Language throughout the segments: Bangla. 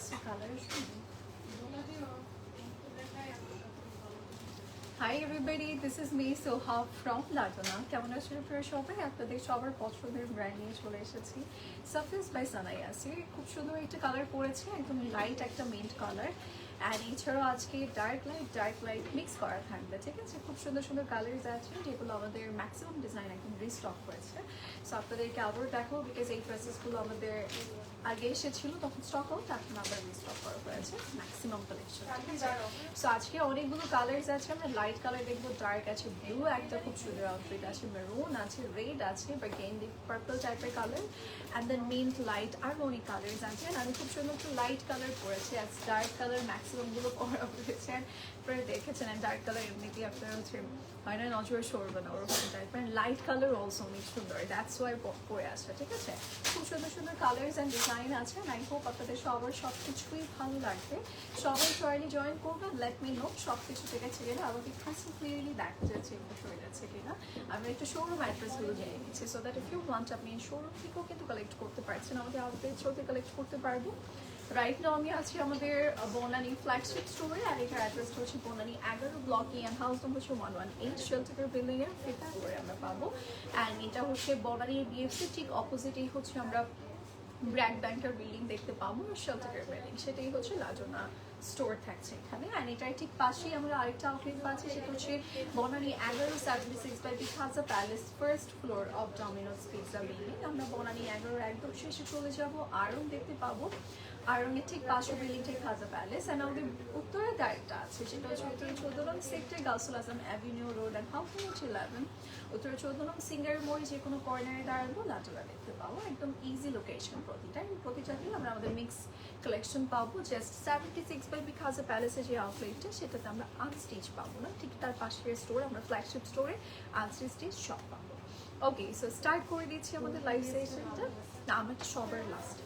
আছে colour hi everybody, this is me Soha from Lajna. কেমন আছেন আপনারা সবাই? আপনাদের সবার পছন্দের ব্র্যান্ড নিয়ে চলে এসেছি, সারফেস বাই সানাইয়াসি। খুব সুন্দর একটা কালার পরেছে, একদম লাইট একটা মিন্ট কালার। অ্যান্ড এছাড়াও আজকে ডার্ক লাইট মিক্স করা থাকবে, ঠিক আছে? খুব সুন্দর সুন্দর কালার্স আছে যেগুলো আমাদের ম্যাক্সিমাম ডিজাইন একদম রিস্টক করেছে। সো আপনাদেরকে আবার দেখো, বিকজ এই ড্রেসেসগুলো আমাদের আগে এসেছিল তখন স্টক আউট, এখন আবার রিস্টক করা হয়েছে ম্যাক্সিমাম কালেকশন। সো আজকে অনেকগুলো কালার্স আছে, আমরা লাইট কালার দেখবো, ডার্ক আছে, ব্লু একটা খুব সুন্দর আউটফিট আছে, মেরুন আছে, রেড আছে, বা গেন্ডি পার্পল টাইপের colour, and then mint light আর অনেক কালার্স আছে। আমি খুব সুন্দর একটু লাইট কালার পরেছি, আর ডার্ক কালার ম্যাক্সিমামগুলো পরা হয়েছে। আপনারা দেখেছেন ডার্ক কালার এমনিতেই আপনারা হচ্ছে হয় না নজরে সরবে না ওরকম টাইপের। লাইট কালার অলসো অনেক সুন্দর, দ্যাটস ওয়াই পরে আসে, ঠিক আছে? খুব সুন্দর সুন্দর কালার্স অ্যান্ড ডিজাইন আছে। আই হোপ আপনাদের সবার সব কিছুই ভালো লাগবে। সবাই জয়েনি জয়েন করবেন, লেট মি নো সব কিছু ঠিক আছে কিনা, আমাকে ক্রিস্টাল ক্লিয়ারলি দেখা যাচ্ছে এগুলো হয়ে যাচ্ছে কিনা। আমি একটু শোরুম অ্যাড্রেসগুলো জেনে নিচ্ছি, so that if you want আপনি শোরুম থেকেও কিন্তু কালেক্ট করতে পারছেন, আমাদের আউটলেট থ্রুতে কালেক্ট করতে পারবো। রাইট নাও আমি আছি আমাদের বনানী ফ্ল্যাগশিপ স্টোরে, আর এটার অ্যাড্রেসটা হচ্ছে বনানী 11 ব্লক অ্যান্ড হাউস নম্বর হচ্ছে 118 শেলটার বিল্ডিংয়ের ফিফথ ফ্লোরে আমরা পাবো। অ্যান্ড এটা হচ্ছে বনানী বিএফসি ঠিক অপোজিটেই হচ্ছে আমরা ব্র্যাক ব্যাংকের বিল্ডিং দেখতে পাবো, শেলটার বিল্ডিং সেটাই হচ্ছে লাজনা স্টোর থাকছে এখানে। অ্যান্ড এটার ঠিক পাশেই আমরা আরেকটা আউটলেট পাচ্ছি, সেটা হচ্ছে Banani 1176 by pizza palace first floor of Domino's pizza building. আমরা বনানী 11 একদম শেষে চলে যাবো, আরও দেখতে পাবো আরঙের ঠিক পাশে বিল্ডিংটাই খাজা প্যালেস। অ্যান্ড আমাদের উত্তরে আরেকটা আছে, সেটা হচ্ছে উত্তরে 14 নং sector Gausul Azam avenue road and house নম্বর 11, উত্তরে 14 নং সিঙ্গার মোড়ে যে কোনো কর্নারে দাঁড়াবো লাজনা দেখতে পাবো, একদম ইজি লোকেশন প্রতিটাতেই আমরা আমাদের মিক্স কালেকশন পাবো। জাস্ট 76 বাই খাজা প্যালেসের যে আউটলেটটা সেটাতে আমরা আনস্টিচ পাবো না, ঠিক তার পাশের স্টোর আমরা ফ্ল্যাগশিপ স্টোরে আনস্টিচ শপ পাবো। ওকে, সো স্টার্ট করে দিচ্ছি আমাদের লাইভ সেশনটা। না, আমারটা সবার লাস্টে,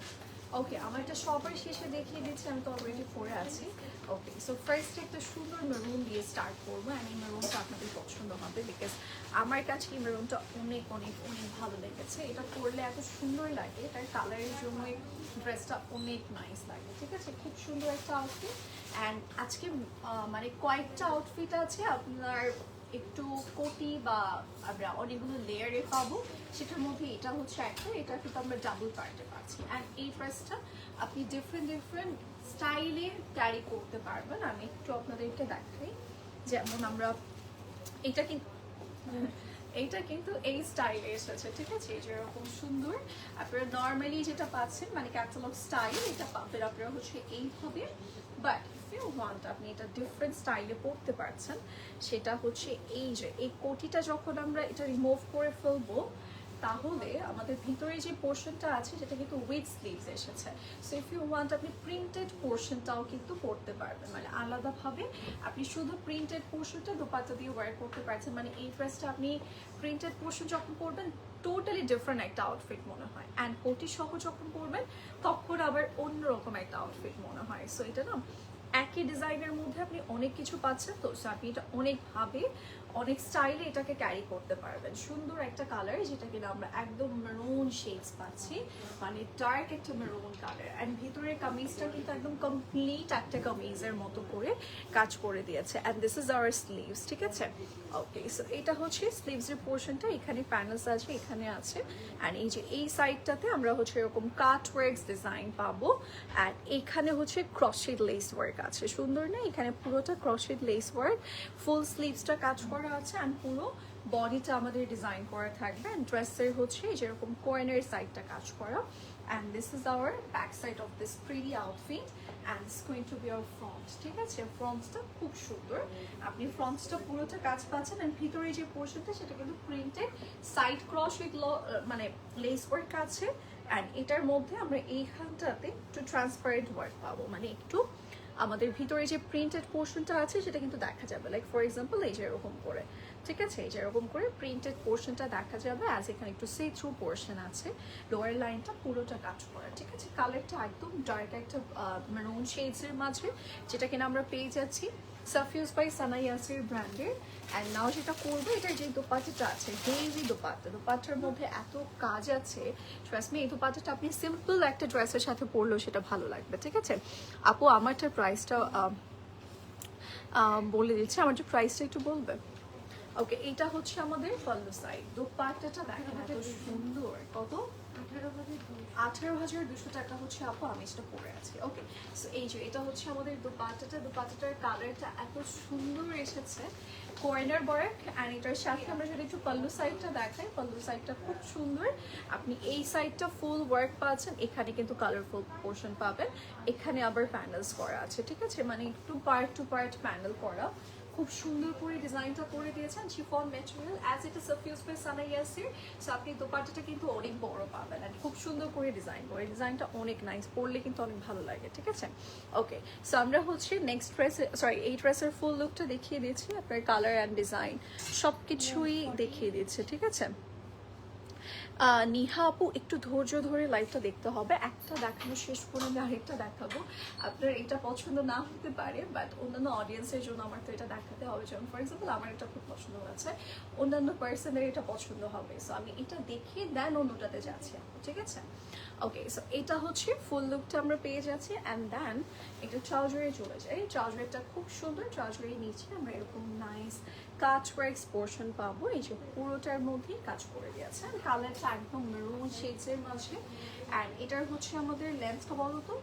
ওকে আমারটা সবার শেষে দেখিয়ে দিচ্ছি, আমি তো অলরেডি পরে আছি। ওকে, সো ফার্স্টে একটা সুন্দর মেরুন দিয়ে স্টার্ট করবো, অ্যান্ড এই মেরুনটা আপনাদের পছন্দ হবে, বিকজ আমার কাছে এই মেরুনটা অনেক অনেক অনেক ভালো লেগেছে। এটা পরলে এত সুন্দর লাগে, এটার কালারের জন্য ড্রেসটা অনেক নাইস লাগে, ঠিক আছে? খুব সুন্দর একটা আউটফিট। অ্যান্ড আজকে মানে কয়েকটা আউটফিট আছে আপনার একটু কোটি বা আমরা অনেকগুলো লেয়ারে পাবো, সেটার মধ্যে এটা হচ্ছে একটা, এটা কিন্তু আমরা ডাবল পার্টে পাচ্ছি। অ্যান্ড এই ড্রেসটা আপনি ডিফারেন্ট স্টাইলে ক্যারি করতে পারবেন। আমি একটু আপনাদেরকে দেখাই, যেমন আমরা এইটা কিন্তু এই স্টাইলে এসেছে, ঠিক আছে? এই যেরকম সুন্দর আপনারা নর্মালি যেটা পাচ্ছেন মানে ক্যাটালগ স্টাইল, এটা পাবেন আপনারা হচ্ছে এইভাবে। বাট ইফ ইউ ওয়ান্ট আপনি এটা ডিফারেন্ট স্টাইলে পরতে পারছেন, সেটা হচ্ছে এই যে এই কোটিটা যখন আমরা এটা রিমুভ করে ফেলবো, তাহলে আমাদের ভিতরে যে পোর্শনটা আছে সেটা কিন্তু উইথ স্লিভস এসেছে। সো ইফ ইউ ওয়ান্ট আপনি প্রিন্টেড পোর্শনটাও কিন্তু পরতে পারবেন, মানে আলাদাভাবে আপনি শুধু প্রিন্টেড পোর্শনটা দোপাট্টা দিয়ে ওয়্যার করতে পারছেন। মানে এই ড্রেসটা আপনি প্রিন্টেড পোর্শন যখন পরবেন টোটালি ডিফারেন্ট একটা আউটফিট মনে হয়, অ্যান্ড কোটি সহ যখন পরবেন তখন আবার অন্যরকম একটা আউটফিট মনে হয়। সো এটা না একই ডিজাইনের মধ্যে আপনি অনেক কিছু পাচ্ছেন, তো আপনি এটা অনেকভাবে অনেক স্টাইলে এটাকে ক্যারি করতে পারবেন। সুন্দর একটা কালার, যেটা কিনা আমরা একদম মেরুন শেডস পাচ্ছি, মানে ডার্ক একটা মেরুন কালার। অ্যান্ড ভিতরের কামিজটা কিন্তু একদম কমপ্লিট একটা কামিজের মতো করে কাজ করে দিয়েছে। And this is our sleeves, ঠিক আছে? ওকে, সো এটা হচ্ছে স্লিভসের পোর্শনটা, এখানে প্যানেলস আছে, এখানে আছে। অ্যান্ড এই যে এই সাইডটাতে আমরা হচ্ছে এরকম কাট ওয়ার্কস ডিজাইন পাবো। অ্যান্ড এখানে হচ্ছে ক্রসশেড লেস ওয়ার্ক আছে, সুন্দর না? এখানে পুরোটা ক্রসশেড লেস ওয়ার্ক, ফুল স্লিভসটা কাজ করা আছে, অ্যান্ড পুরো বডিটা আমাদের ডিজাইন করা থাকবে। অ্যান্ড ড্রেসের হচ্ছে যেরকম কর্নার সাইডটা কাজ করা। And this is hour back side of this pretty outfit, and it's going to be our front, ঠিক আছে? ফ্রন্টসটা খুব সুন্দর, আপনি ফ্রন্টসটা পুরোটা কাজ পাচ্ছেন। অ্যান্ড ভিতরে যে পোর্শনটা সেটা কিন্তু প্রিন্টেড, সাইড ক্রস উইথ মানে লেস ওয়ার্ক আছে। অ্যান্ড এটার মধ্যে আমরা এইখানটাতে একটু ট্রান্সপারেন্ট ওয়ার্ক পাবো, মানে একটু আমাদের ভিতরে যে প্রিন্টেড পোর্শনটা আছে সেটা কিন্তু দেখা যাবে, লাইক ফর এক্সাম্পল এই যে এরকম করে, ঠিক আছে? এই যে এরকম করে প্রিন্টেড পোর্শনটা দেখা যাবে, অ্যাজ এখানে একটু সি থ্রু পোর্শন আছে, লোয়ার লাইনটা পুরোটা কাজ করা, ঠিক আছে? কালারটা একদম ডার্ক একটা মেরুন শেডসের মাঝে, যেটা কিনা আমরা পেয়ে যাচ্ছি সাফিউজ বাই সানা ইয়াসির ব্র্যান্ডের। অ্যান্ড নাও যেটা করবো, এটার যে দোপাট্টাটা আছে হেভি দোপাট্টা, দোপাট্টার মধ্যে এত কাজ আছে, ট্রাস্ট মি এই দোপাট্টাটা আপনি সিম্পল একটা ড্রেসের সাথে পরলেও সেটা ভালো লাগবে, ঠিক আছে? আপু আমারটার প্রাইসটা বলে দিচ্ছি, আমার যে প্রাইসটা একটু বলবে? ওকে, এটা হচ্ছে আমাদের পল্লু সাইড। দোপাট্টাটা দেখেন এত সুন্দর, কত? 18,200 টাকা হচ্ছে আপু, আমি সেটা পরে আছি। ওকে, সো এই যে এটা হচ্ছে আমাদের দোপাট্টাটা, দোপাট্টাটার কালারটা এত সুন্দর এসেছে, কর্নার ওয়ার্ক। অ্যান্ড এটার সাথে আমরা যদি একটু পল্লু সাইডটা দেখাই, পল্লু সাইডটা খুব সুন্দর। আপনি এই সাইডটা ফুল ওয়ার্ক পাচ্ছেন, এখানে কিন্তু কালারফুল পোর্শন পাবেন, এখানে আবার প্যানেলস করা আছে, ঠিক আছে? মানে একটু পার্ট টু পার্ট প্যানেল করা, খুব সুন্দর করে ডিজাইনটা করে দিয়েছেন। শিফন ম্যাটেরিয়াল, অ্যাজ এটা সাফিউজ বাই সানা ইয়াসির। সো আপনি দোপাট্টাটা কিন্তু অনেক বড় পাবেন, আর খুব সুন্দর করে ডিজাইন করে, ডিজাইনটা অনেক নাইস, পরলে কিন্তু অনেক ভালো লাগে, ঠিক আছে? ওকে, সো আমরা হচ্ছে নেক্সট ড্রেসে, সরি এই ড্রেসের ফুল লুকটা দেখিয়ে দিয়েছি, আপনার কালার অ্যান্ড ডিজাইন সব কিছুই দেখিয়ে দিচ্ছে, ঠিক আছে? নিহা আপু একটু ধৈর্য ধরে লাইভটা দেখতে হবে, একটা দেখানো শেষ করে আমি আরেকটা দেখাবো। আপনার এটা পছন্দ না হতে পারে, বাট অন্যান্য অডিয়েন্সের জন্য আমার তো এটা দেখাতে হবে। যেমন ফর এক্সাম্পল আমার এটা খুব পছন্দ হয়েছে, অন্যান্য পার্সনের এটা পছন্দ হবে, সো আমি এটা দেখিয়ে দেন অন্যটাতে যাচ্ছি আপু, ঠিক আছে? ওকে, সো এটা হচ্ছে ফুল লুকটা আমরা পেয়ে যাচ্ছি। অ্যান্ড দেন এটা ট্রাউজারে চলে যায়, ট্রাউজারটা খুব সুন্দর, ট্রাউজারের নিচে আমরা এরকম নাইস কাজ ওয়ার্কস পোর্শন পাবো, এই যে পুরোটার মধ্যেই কাজ করে দিয়েছে। কালারটা একদম মেরুন শেডসের মাঝে। অ্যান্ড এটার হচ্ছে আমাদের লেন্থটা বলো তো?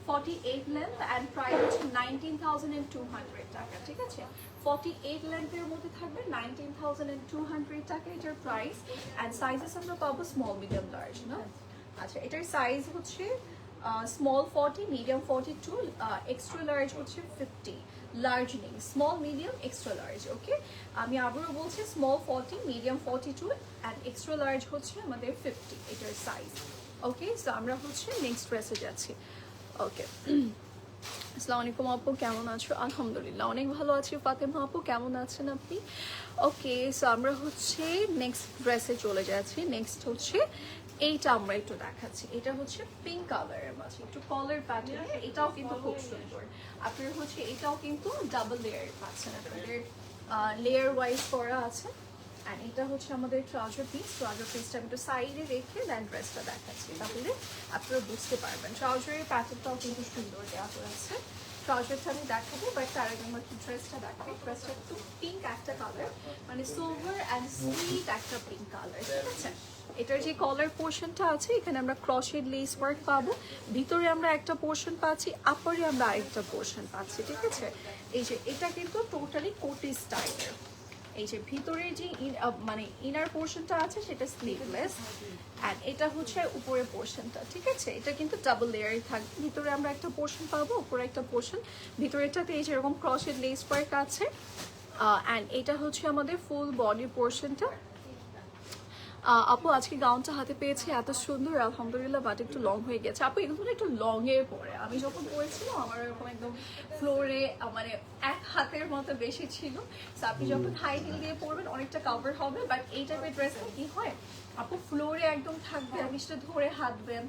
48 লেন্থ, অ্যান্ড প্রাইস হচ্ছে 19,200 টাকা, ঠিক আছে? 48 লেন্থের মধ্যে থাকবে 19,200 টাকা এটার প্রাইস। অ্যান্ড সাইজেস আমরা পাবো স্মল, মিডিয়াম, লার্জ, না? আচ্ছা, এটার সাইজ হচ্ছে স্মল 40, মিডিয়াম 42, এক্সট্রা লার্জ হচ্ছে 50, লার্জ নেই, স্মল, মিডিয়াম, এক্সট্রা লার্জ। ওকে, আমি আবারও বলছি small 40, medium 42 and extra large হচ্ছে আমাদের 50 এটার সাইজ। ওকে, সো আমরা হচ্ছে নেক্সট ড্রেসে যাচ্ছি। ওকে, আসসালামু আলাইকুম আপু, কেমন আছো? আলহামদুলিল্লাহ অনেক ভালো আছি। ফাতেমা আপু কেমন আছেন আপনি? ওকে, সো আমরা হচ্ছে নেক্সট ড্রেসে চলে যাচ্ছি। নেক্সট হচ্ছে এইটা আমরা একটু দেখাচ্ছি, এটা হচ্ছে পিঙ্ক কালারের মাঝে একটু কলার প্যাটার্ন, এটাও কিন্তু খুব সুন্দর। আপনার হচ্ছে এটাও কিন্তু ডাবল লেয়ার পাচ্ছেন, আপনাদের লেয়ার ওয়াইজ করা আছে। অ্যান্ড এটা হচ্ছে আমাদের ট্রাউজার পিস, ট্রাউজার পিসটা আমি একটু সাইডে রেখে দেন ড্রেসটা দেখাচ্ছি, তাহলে আপনারা বুঝতে পারবেন। ট্রাউজারের প্যাটার্নটাও কিন্তু সুন্দর দেওয়া আছে। ট্রাউজারটা আমি দেখাবো, বাট তার আগে আমার ড্রেসটা দেখাবো। ড্রেসটা একটু পিঙ্ক একটা কালার, মানে সিলভার অ্যান্ড সুইট একটা পিঙ্ক কালার, ঠিক আছে? এটার যে কলার পোর্শনটা আছে, এখানে আমরা ক্রশেড লেস ওয়ার্ক পাবো, ভিতরে আমরা একটা পোর্শন পাচ্ছি, আপারে আমরা আরেকটা পোর্শন পাচ্ছি, ঠিক আছে? এই যে এটা কিন্তু টোটালি কোটি স্টাইলের। এই যে ভিতরে যে মানে ইনার পোর্শনটা আছে সেটা স্লিভলেস, অ্যান্ড এটা হচ্ছে উপরের পোর্শনটা, ঠিক আছে? এটা কিন্তু ডাবল লেয়ারই থাকবে, ভিতরে আমরা একটা পোর্শন পাবো, উপরে একটা পোর্শন, ভিতরেটাতে এই যেরকম ক্রশেড লেস ওয়ার্ক আছে। অ্যান্ড এটা হচ্ছে আমাদের ফুল বডি পোর্শনটা। আপু আজকে গাউনটা হাতে পেয়েছি, এত সুন্দর আলহামদুলিল্লাহ, বাট একটু লং হয়ে গেছে আপু, এগুলো একটু লং এ পরে। আমি যখন পরেছিলাম আমার এরকম একদম ফ্লোরে মানে এক হাতের মতো বেশি ছিল। আপনি যখন হাই হিল দিয়ে পরবেন অনেকটা কভার হবে, বাট এই টাইপের ড্রেসটা কি হয় আপু, ফ্লোরে একদম থাকবে, আপনি সেটা ধরে হাঁটবেন,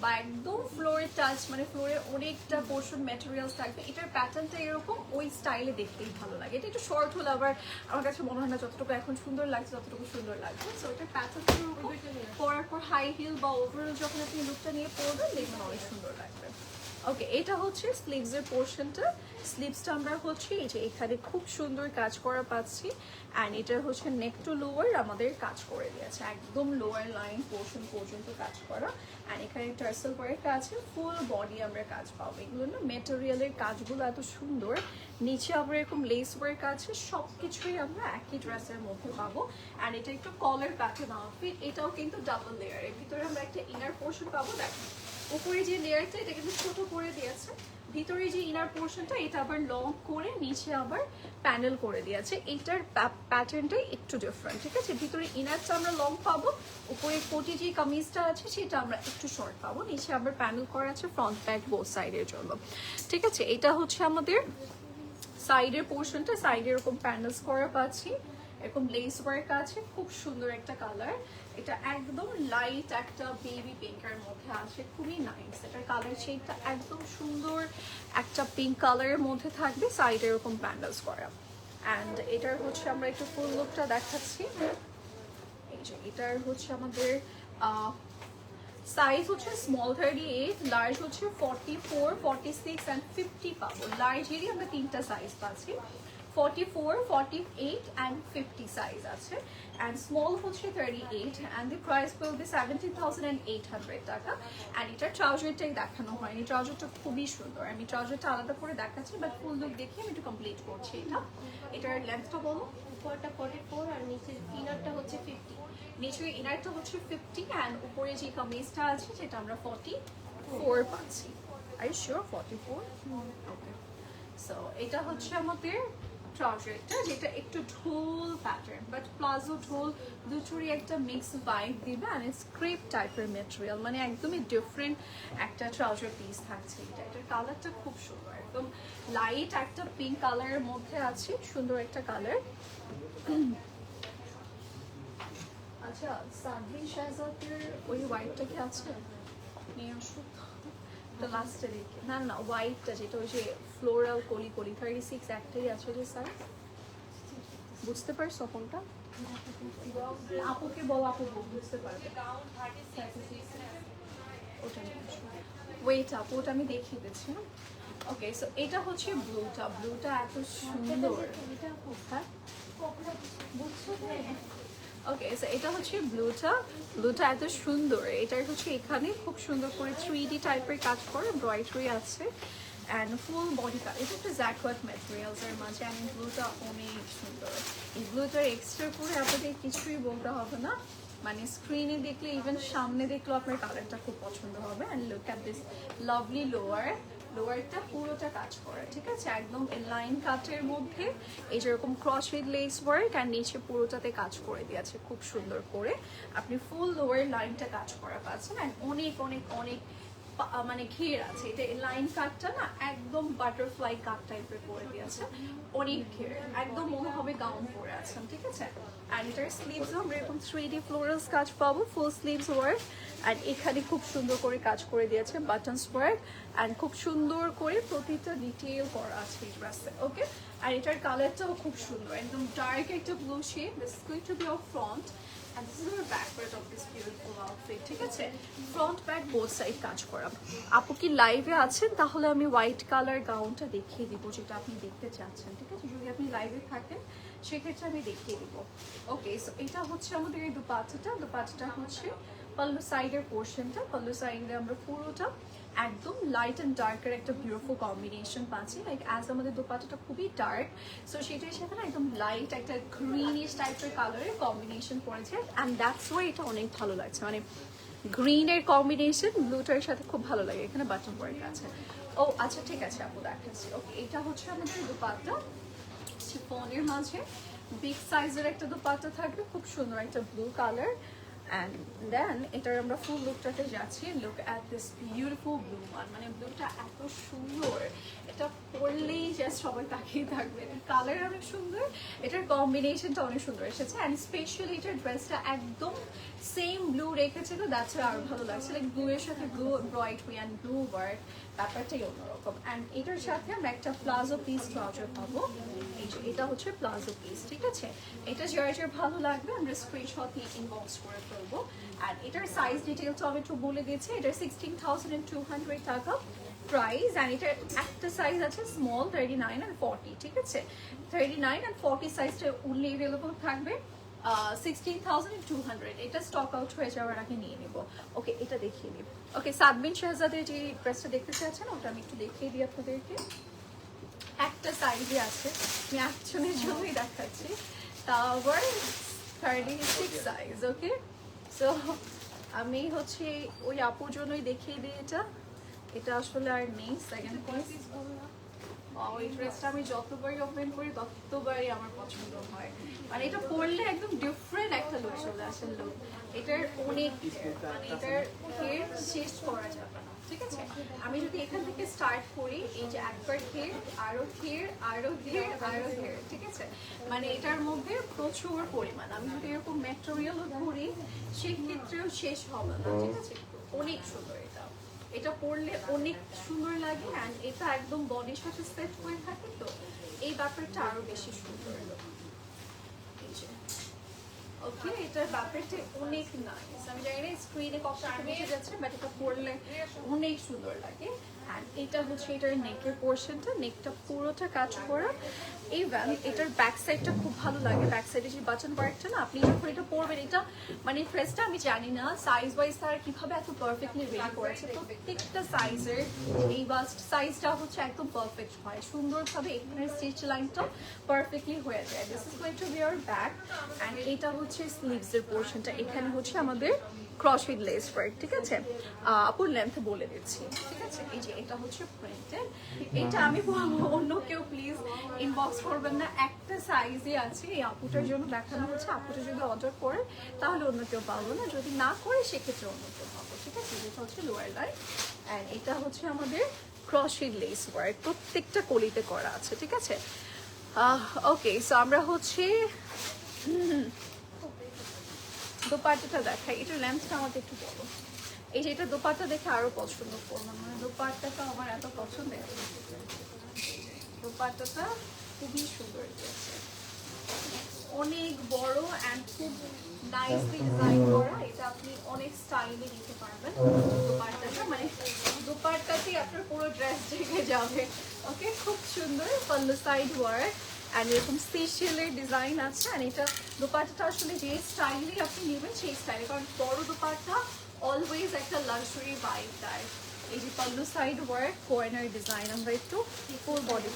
বা একদম ফ্লোরে টাচ, মানে ফ্লোরে অনেকটা পোর্শন ম্যাটেরিয়ালস থাকবে। এটার প্যাটার্নটা এরকম, ওই স্টাইলে দেখতেই ভালো লাগে। এটা একটু শর্ট হলে আবার আমার কাছে মনে হয় না যতটুকু এখন সুন্দর লাগছে ততটুকু সুন্দর লাগবে। সো এটার প্যাটার্নটা পরার পর হাই হিল বা ওভারঅল যখন আপনি লুকটা নিয়ে পরবেন দেখবেন অনেক সুন্দর লাগবে। ওকে, এটা হচ্ছে স্লিভসের পোর্শনটা। স্লিভসটা আমরা হচ্ছে এই যে এখানে খুব সুন্দর কাজ করা পাচ্ছি, অ্যান্ড এটা হচ্ছে নেক টু লোয়ার আমাদের কাজ করে দিয়েছে, একদম লোয়ার লাইন পোর্শন পর্যন্ত কাজ করা। অ্যান্ড এখানে টার্সেল ওয়ার্ক আছে, ফুল বডি আমরা কাজ পাবো। এগুলো না মেটেরিয়ালের কাজগুলো এত সুন্দর, নিচে আবার এরকম লেস ওয়ার্ক আছে, সব কিছুই আমরা একই ড্রেসের মধ্যে পাবো। অ্যান্ড এটা একটু কলার প্যাটার্ন আউটফিট, এটাও কিন্তু ডাবল লেয়ার, এর ভিতরে আমরা একটা ইনার পোর্শন পাবো। দেখেন উপরে যে লেয়ারটা এটা কিন্তু ছোট করে দিয়েছে, ভিতরে যে ইনার পোর্শনটা এটা আবার লং করে নিচে আবার প্যানেল করে দিয়েছে। এইটার প্যাটার্নটাই একটু ডিফারেন্ট, ঠিক আছে? ভিতরে ইনারটা আমরা লং পাবো, উপরে কোটি যে কামিজটা আছে সেটা আমরা একটু শর্ট পাবো, নিচে আবার প্যানেল করা আছে ফ্রন্ট ব্যাক বোথ সাইডের জন্য, ঠিক আছে? এটা হচ্ছে আমাদের সাইডের পোর্শনটা, সাইডে এরকম প্যানেলস করা পাচ্ছি। এরকম লেস ওয়ার্ক আছে, খুব সুন্দর একটা কালার। এটা একদম লাইট একটা বেবি পিঙ্কের মধ্যে আছে, খুবই নাইস। এটার কালার শেডটা একদম সুন্দর একটা পিঙ্ক কালারের মধ্যে থাকবে, সাইডে এরকম প্যান্ডেলস করা। অ্যান্ড এটার হচ্ছে আমরা একটু ফুল লুকটা দেখাচ্ছি। এই যে এটার হচ্ছে আমাদের সাইজ হচ্ছে স্মল 38, লার্জ হচ্ছে 44, 46 অ্যান্ড 50 পাবো। লার্জেরই আমরা তিনটা সাইজ পাচ্ছি, 44, 48 অ্যান্ড 50 সাইজ আছে। অ্যান্ড স্মল হচ্ছে 38 and the price will be 17,800 টাকা। অ্যান্ড এটার ট্রাউজারটাই দেখানো হয়নি, ট্রাউজারটা খুবই সুন্দর। আমি ট্রাউজারটা আলাদা করে দেখাচ্ছি, বাট ফুল লুক দেখে আমি একটু কমপ্লিট করছি। এটার লেন্থটা বলো। উপরটা 44 আর নিচের ইনারটা হচ্ছে 50। নিচের ইনারটা হচ্ছে 50 অ্যান্ড উপরে যে কামিজটা আছে সেটা আমরা 44 পাচ্ছি। Are you sure 44? Okay, so এটা হচ্ছে আমাদের ট্রাউজারটা, যেটা একটু ঢোল প্যাটার্ন, বাট প্লাজো ঢোল দুটোরই একটা মিক্স ভাইব দিবে। অ্যান্ড ইটস ক্রেপ টাইপের মেটেরিয়াল, মানে একদমই ডিফারেন্ট একটা ট্রাউজার পিস থাকছে। এটার কালারটা খুব সুন্দর, একদম লাইট একটা পিঙ্ক কালারের মধ্যে আছে, সুন্দর একটা কালার। আচ্ছা, সাদরি শাহজাদের ওই হোয়াইটটা কি আছে? নিয়ে আসো তো লাস্টে দেখে। না না, হোয়াইটটা যেটা ওই যে ফ্লোরাল কলি কলি 36 একটাই আছে যে সাইজ। বুঝতে পারছো কোনটা? আপুকে বলো, আপু বুঝতে পারবে। ওটা নিয়ে আসো। ওয়েট আপু, ওটা আমি দেখিয়ে দিচ্ছি। ওকে, সো এটা হচ্ছে ব্লুটা। ব্লুটা এত সুন্দর, হ্যাঁ বুঝছো? ওকে, সো এটা হচ্ছে ব্লুটা। ব্লুটা এত সুন্দর, এটার হচ্ছে এখানে খুব সুন্দর করে 3D টাইপের কাজ করে, এমব্রয়ডারি আছে অ্যান্ড ফুল বডি কাজ। এটা একটা জ্যাকওয়ার্ড ম্যাটেরিয়ালসের মাঝে। অ্যান্ড ব্লুটা অনেক সুন্দর। এই ব্লুটার এক্সট্রা করে আপনাদের কিছুই বলতে হবে না, মানে স্ক্রিনে দেখলে ইভেন সামনে দেখলেও আপনার কালারটা খুব পছন্দ হবে। And look at this lovely লোয়ারটা পুরোটা কাজ করা, ঠিক আছে, একদম লাইন কাটের মধ্যে এই যেরকম ক্রস উইথ লেস ওয়ার্ক আর নিচে পুরোটাতে কাজ করে দিয়েছে খুব সুন্দর করে। আপনি ফুল লোয়ার লাইনটা কাজ করা পাচ্ছেন। অ্যান্ড অনেক অনেক অনেক মানে ঘের আছে। এটা লাইন কাটটা না একদম বাটারফ্লাই কাট টাইপের করে দিয়েছে, অনেক ঘের, একদম মনে হবে গাউন পরে আছেন, ঠিক আছে। অ্যান্ড এটার স্লিভস আমরা এরকম 3D ফ্লোরালস কাজ পাবো, ফুল স্লিভস ওয়ার্ক। অ্যান্ড এখানে খুব সুন্দর করে কাজ করে দিয়েছে বাটনস ওয়ার্ক, অ্যান্ড খুব সুন্দর করে প্রতিটা ডিটেল করা আছে এই ড্রেসে। ওকে, আর এটার কালারটাও খুব সুন্দর, একদম ডার্ক একটা blue shade. This is going to be our front and this is our back part of this beautiful outfit, ঠিক আছে। ফ্রন্ট ব্যাক বোথ সাইড কাজ করা। আপু কি লাইভে আছেন? তাহলে আমি হোয়াইট কালার গাউনটা দেখিয়ে দিব, যেটা আপনি দেখতে চাচ্ছেন, ঠিক আছে। যদি আপনি লাইভে থাকেন সেক্ষেত্রে আমি দেখিয়ে দিব। ওকে, সো এটা হচ্ছে আমাদের এই দুপাট্টাটা হচ্ছে পাল্লু সাইডের পোর্শনটা। পাল্লু সাইডে আমরা পুরোটা একদম লাইট অ্যান্ড ডার্কের একটা বিউটিফুল কম্বিনেশন পাচ্ছি। লাইক অ্যাজ আমাদের দোপাট্টাটা খুবই ডার্ক, সো সেটার সাথে না একদম লাইট একটা গ্রিনিশ টাইপের কালারের কম্বিনেশন পড়েছে। অ্যান্ড দ্যাটস ওয়াই এটা অনেক ভালো লাগছে, মানে গ্রিনের কম্বিনেশন ব্লুটার সাথে খুব ভালো লাগে। এখানে বাটন ওয়ার্ক আছে। ও আচ্ছা, ঠিক আছে আপু, দেখাচ্ছি। ওকে, এটা হচ্ছে আমাদের দোপাট্টা, শিফনের মাঝে বিগ সাইজের একটা দোপাট্টা থাকবে, খুব সুন্দর একটা ব্লু কালার। অ্যান্ড দেন এটার আমরা ফুল লুকটাতে যাচ্ছি। Look at this beautiful blue one, মানে ব্লুটা এত সুন্দর, এটা পরলেই জাস্ট সবাই তাকিয়ে থাকবে। কালার অনেক সুন্দর, এটার কম্বিনেশনটা অনেক সুন্দর এসেছে। অ্যান্ড স্পেশালি এটার ড্রেসটা একদম সেম ব্লু রেখেছে, তো দ্যাটস আরও ভালো লাগছে। লাইক ব্লু এর সাথে blue embroidery and blue work, ব্যাপারটাই অন্যরকম। অ্যান্ড এটার সাথে আমরা একটা প্লাজো পিস ট্রাউজার পাবো। এই যে এটা হচ্ছে প্লাজো পিস, ঠিক আছে। এটা যার ভালো লাগবে আমরা স্ক্রিনশট নিয়ে ইনবক্স করে ফেলবো। আর এটার সাইজ ডিটেলটা আমি একটু বলে দিয়েছি। এটা 16,200 টাকা প্রাইস। অ্যান্ড এটার একটা সাইজ আছে স্মল 39 and 40, ঠিক আছে। 39 and 40 সাইজটা উনলি অ্যাভেলেবল থাকবে 16,200। এটা স্টক আউট হয়ে যাওয়ার আগে নিয়ে নেব। ওকে, এটা দেখিয়ে নিব। ওকে, সাদবিন শাহজাদের যে ড্রেসটা দেখতে চাচ্ছেন ওটা আমি একটু দেখিয়ে দিই আপনাদেরকে। একটা সাইজে আছে, আমি একজনের জন্যই দেখাচ্ছি, তাও আবার 36 সাইজ। ওকে, সো আমি হচ্ছে ওই আপুর জন্যই দেখিয়ে দিই। এটা আসলে আর নেই। সেকেন্ড পিস, ওই ড্রেসটা আমি যতবারই ওপেন করি ততবারই আমার পছন্দ হয়, মানে এটা পরলে একদম ডিফারেন্ট একটা লুক চলে আসে। লুক এটার অনেক, মানে এটার হেয়ার শেষ করা যাবে না। ঠিক আছে, আমি যদি এখান থেকে স্টার্ট করি, এই যে একবার ঘের, আরো ঘের, আরো ঘের, আরো ঘের, ঠিক আছে, মানে এটার মধ্যে প্রচুর পরিমাণ। আমি যদি এরকম ম্যাটেরিয়ালও ধরি সেক্ষেত্রেও শেষ হবে না, ঠিক আছে। অনেক সুন্দর এটা, এটা পরলে অনেক সুন্দর লাগে, অ্যান্ড এটা একদম বডির সাথে সেট হয়ে থাকে, তো এই ব্যাপারটা আরো বেশি সুন্দর। ওকে, এটার ব্যাপারটা অনেক নাইস। আমি জানি না স্ক্রিনে কতটা বুঝে যাচ্ছে, বাট এটা পরলে অনেক সুন্দর লাগে। অ্যান্ড এটা হচ্ছে এটার নেকের পোর্শনটা, নেকটা পুরোটা কাজ করা। ইভেন এটার ব্যাক সাইডটা খুব ভালো লাগে, ব্যাক সাইডে যে বাটন ওয়ার্কটা না, আপনি যখন এটা পরবেন, এটা মানে ড্রেসটা আমি জানি না সাইজ ওয়াইজ তারা কিভাবে এত পারফেক্টলি রেডি করেছে। প্রত্যেকটা সাইজের এই বাস্ট সাইজটা হচ্ছে একদম পারফেক্ট হয়, সুন্দরভাবে এখানে স্টিচ লাইনটা পারফেক্টলি হয়ে যায়। This is going to be hour back, and এটা হচ্ছে স্লিভসের পোর্শনটা, এখানে হচ্ছে আমাদের ক্রসফিট লেস ওয়ার্ক, ঠিক আছে। আপুর লেন্থ বলে দিচ্ছি, ঠিক আছে। এই যে এটা হচ্ছে প্রিন্টেড, এটা আমি বলবো অন্য কেউ প্লিজ ইনবক্স করবেন না, একটা সাইজই আছে এই আপুটার জন্য দেখানো হচ্ছে। আপুটা যদি অর্ডার করে তাহলে অন্য কেউ পাবো না, যদি না করে সেক্ষেত্রে অন্য কেউ পাবো, ঠিক আছে। যেটা হচ্ছে লোয়ার লাইন, অ্যান্ড এটা হচ্ছে আমাদের ক্রসফিট লেস ওয়ার্ক, প্রত্যেকটা কলিতে করা আছে, ঠিক আছে। ওকে, সো আমরা হচ্ছে দোপাট্টাটা দেখাই। এটার লেন্থটা আমাকে একটু বলো। এই যে এটা দোপাট্টা দেখে আরো পছন্দ করলাম, মানে দোপাট্টাটা আমার এত পছন্দের। দোপাট্টাটা খুবই সুন্দর দিয়েছে, অনেক বড় অ্যান্ড খুব নাইসলি ডিজাইন করা। এটা আপনি অনেক স্টাইলে নিতে পারবেন দোপাট্টাটা, মানে দোপাট্টাতেই আপনার পুরো ড্রেস ঢেকে যাবে। ওকে, খুব সুন্দর পাল্লু সাইড ওয়ার্ক, অ্যান্ড এরকম স্পেশালের ডিজাইন আছে। অ্যান্ড এটা দোপাট্টাটা আসলে যে স্টাইলে আপনি নেবেন সেই স্টাইলে, কারণ বড় দোপাট্টা অলওয়েজ একটা লাক্সারি ভাইব দেয়। এই যে pallu side work, corner design, আমরা একটু ফুল বডি।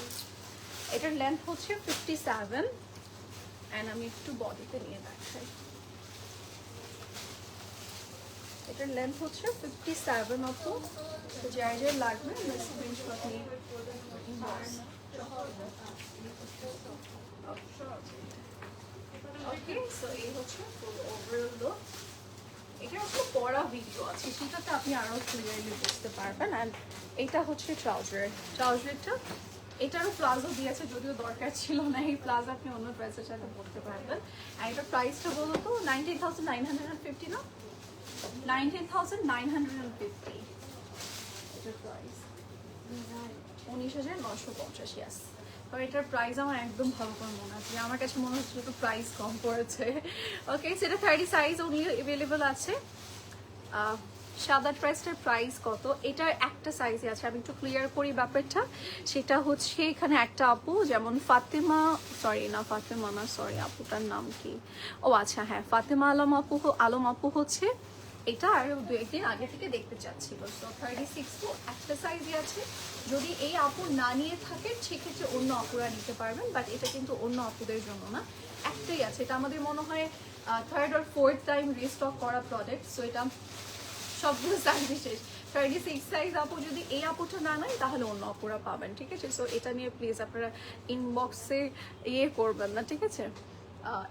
এটার লেন্থ হচ্ছে 57, অ্যান্ড আমি একটু বডিতে নিয়ে দেখাই। এটার লেন্থ হচ্ছে 57 অত, তো যার যার লাগবে স্ক্রিনশট নিয়ে। ওকে, সো এই হচ্ছে ফুল ওভারঅল লুক। এটা হচ্ছে পরা ভিডিও আছে, সেটাতে আপনি আরো ক্লিয়ারলি বুঝতে পারবেন। অ্যান্ড এটা হচ্ছে ট্রাউজারটা, এটারও প্লাজো দিয়েছে, যদিও দরকার ছিল না। এই প্লাজো আপনি অন্য ড্রেসের সাথে পরতে পারবেন। আর এটার প্রাইসটা বলো তো, 19,950 না, 19,950 এটার প্রাইস, 19,950। ইয়াস, তো এটার প্রাইস আমার একদম ভালো করে মনে আছে, আমার কাছে মনে হচ্ছে একটু প্রাইস কম পড়েছে। ওকে, সেটা 30 সাইজ অনলি অ্যাভেলেবল আছে। সাদা ড্রেসটার প্রাইস কত? এটার একটা সাইজে আছে, আমি একটু ক্লিয়ার করি ব্যাপারটা। সেটা হচ্ছে এখানে একটা আপু, যেমন ফাতেমা, ফাতেমা না, আপুটার নাম কি, ও আচ্ছা হ্যাঁ, ফাতেমা আলম আপু হচ্ছে এটা আরো 2 দিন আগে থেকে দেখতে চাচ্ছিল। তো 36 তো একটা সাইজই আছে, যদি এই আপুর না নিয়ে থাকেন সেক্ষেত্রে অন্য আপুরা নিতে পারবেন, বাট এটা কিন্তু অন্য আপুদের জন্য না, একটাই আছে। এটা আমাদের মনে হয় 3rd or 4th time restock করা প্রোডাক্ট। সো এটা সবগুলো সাইজই শেষ। 36 সাইজ আপু যদি এই আপুটা না নেয় তাহলে অন্য আপুরা পাবেন, ঠিক আছে। সো এটা নিয়ে প্লিজ আপনারা ইনবক্সে করবেন না, ঠিক আছে।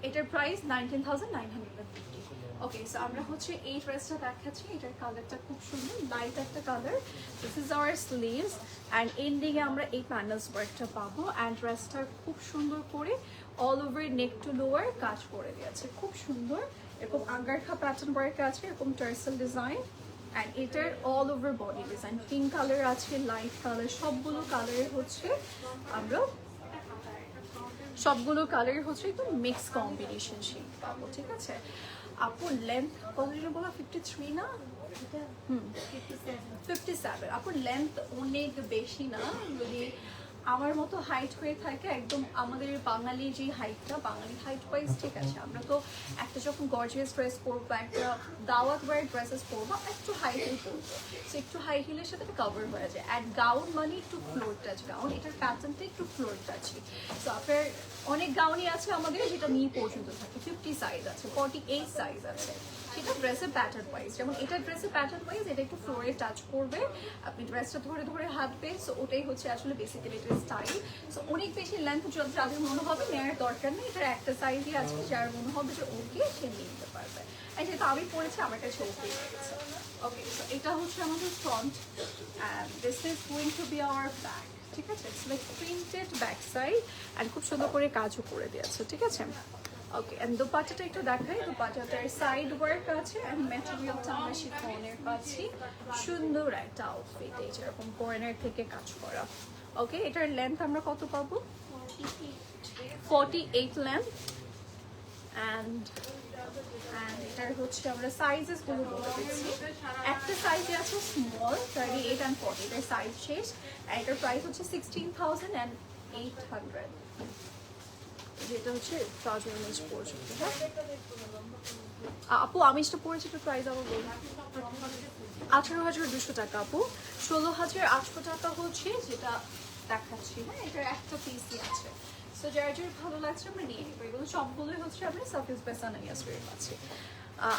এটার প্রাইস 19,950। ওকে, সো আমরা হচ্ছে এই ড্রেসটা দেখাচ্ছি। এটার কালারটা খুব সুন্দর, লাইট একটা colour. This is our sleeves, and এন্ডিংয়ে আমরা এই প্যানেলস ওয়ার্কটা পাবো। অ্যান্ড ড্রেসটা খুব সুন্দর করে অল ওভার নেক টু লোয়ার কাজ করে দিয়েছে, খুব সুন্দর। এরকম আঙ্গারখা প্যাটার্ন ওয়ার্ক আছে, এরকম টার্সেল ডিজাইন, অ্যান্ড এটার all over body design. Pink colour আছে, লাইট কালার, সবগুলো কালারের হচ্ছে একটু মিক্স কম্বিনেশন শেড পাবো, ঠিক আছে। আপুর লেন্থ কত যেন বলো, 53 না, 57। আপুর লেন্থ অনেক বেশি না, যদি আমার মতো হাইট হয়ে থাকে, একদম আমাদের বাঙালি যে হাইটটা, বাঙালি হাইট ওয়াইজ ঠিক আছে। আমরা তো একটা যখন গর্জিয়াস ড্রেস পরবো, একটা দাওয়াত ওয়ার ড্রেসেস পরবো, একটু হাই হিল পরবো, সো একটু হাই হিলের সাথে কভার হয়ে যায়। অ্যান্ড গাউন মানে একটু ফ্লোর টাচ গাউন, এটার প্যাটার্নটা একটু ফ্লোর টাচই। সো আপনার অনেক গাউনই আছে আমাদের যেটা নি পর্যন্ত থাকে, 50 সাইজ আছে, 48 সাইজ আছে, সেটা ড্রেসের প্যাটার্ন ওয়াইজ। যেমন এটা ড্রেসের প্যাটার্ন ওয়াইজ, এটা একটু ফ্লোরে টাচ করবে, আপনি ড্রেসটা ধরে ধরে হাঁটবে, সো ওটাই হচ্ছে আসলে বেসিক্যালি এটার স্টাইল। সো অনেক বেশি লেন্থ যাদের মনে হবে নেওয়ার দরকার নেই, এটার একটা সাইজই আছে, যার মনে হবে যে ওকে সে নিয়ে নিতে পারবে। আর যেহেতু আমি পড়েছি আমার কাছে ওকে লেগেছে। ওকে, সো এটা হচ্ছে আমাদের front, and this is going to be hour back. ঠিক আছে, it's like printed back side and খুব সুন্দর করে কাজও করে দিয়েছে। ঠিক আছে, ওকে, অ্যান্ড দোপাট্টাটা একটু দেখাই। দোপাট্টাটার সাইড ওয়ার্ক আছে অ্যান্ড ম্যাটেরিয়ালটা আমরা শিফনের পাচ্ছি। সুন্দর একটা আউটফিট, এই যেরকম কর্নার থেকে কাজ করা। ওকে, এটার লেন্থ আমরা কত পাবো? 48 লেন্থ। অ্যান্ড এটার হচ্ছে আমরা সাইজেস গুলো বলে দিচ্ছি। একটা সাইজে আছে স্মল, 38 and 40, এটার সাইজ শেষ। আর এটার প্রাইস হচ্ছে 16,800, যেটা হচ্ছে ট্রাউজার আমিজ পর্যন্ত। আপু আমিজটা পড়েছে, একটু প্রাইস আবার বলুন। 18,200 টাকা আপু। 16,800 টাকা হচ্ছে যেটা দেখাচ্ছি। হ্যাঁ, এটার একটা পিসই আছে। সো যার যার ভালো লাগছে আমরা নিয়ে নিবো। এগুলো সবগুলোই হচ্ছে আমরা সাফিউজ বাই সানাইয়া স্টোরে পাচ্ছি।